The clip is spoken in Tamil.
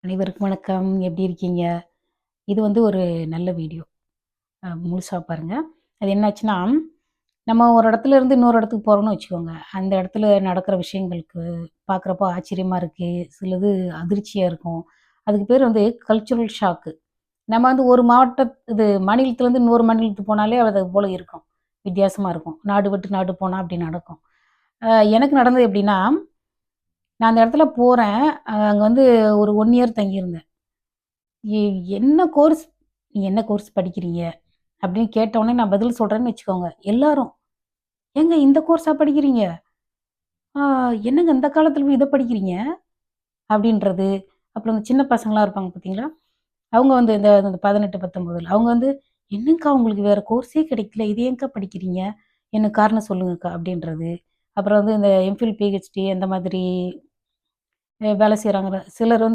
அனைவருக்கும் வணக்கம். எப்படி இருக்கீங்க? இது வந்து ஒரு நல்ல வீடியோ. முழுசா பாருங்க. அது என்னாச்சுன்னா, நம்ம ஒரு இடத்துல இருந்து இன்னொரு இடத்துக்கு போறோம்னு வச்சுக்கோங்க. அந்த இடத்துல நடக்கிற விஷயங்களுக்கு பார்க்குறப்போ ஆச்சரியமா இருக்கு. சிலது அதிர்ச்சியா இருக்கும். அதுக்கு பேர் வந்து கல்ச்சுரல் ஷாக்கு. நம்ம வந்து ஒரு இது மாநிலத்திலேருந்து இன்னொரு மாநிலத்துக்கு போனாலே அது போல இருக்கும். வித்தியாசமா இருக்கும். நாடு விட்டு நாடு போனா அப்படி நடக்கும். எனக்கு நடந்தது எப்படின்னா, நான் அந்த இடத்துல போறேன். அங்க வந்து ஒரு 1 இயர் தங்கியிருந்தேன். எ என்ன கோர்ஸ் நீங்க என்ன கோர்ஸ் படிக்கிறீங்க? அப்படின்னு கேட்டவுனே நான் பதில் சொல்றேன்னு வச்சுக்கோங்க. எல்லாரும், "ஏங்க இந்த கோர்ஸா படிக்கிறீங்க? ஆ என்னங்க இந்த காலத்துல போய் இத படிக்கிறீங்க?" அப்படின்றது. அப்புறம் இந்த சின்ன பசங்கலாம் இருப்பாங்க பார்த்தீங்களா? அவங்க வந்து இந்த 18, 19 அவங்க வந்து, "என்னங்க்கா உங்களுக்கு வேற கோர்ஸே கிடைக்கல. இது ஏன்க்கா படிக்கிறீங்க? எனக்கு காரணம் சொல்லுங்கக்கா" அப்படின்றது. அப்புறம் வந்து இந்த எம்ஃபில், பிஹெச்டி அந்த மாதிரி வேலை செய்றாங்க. சிலர் வந்து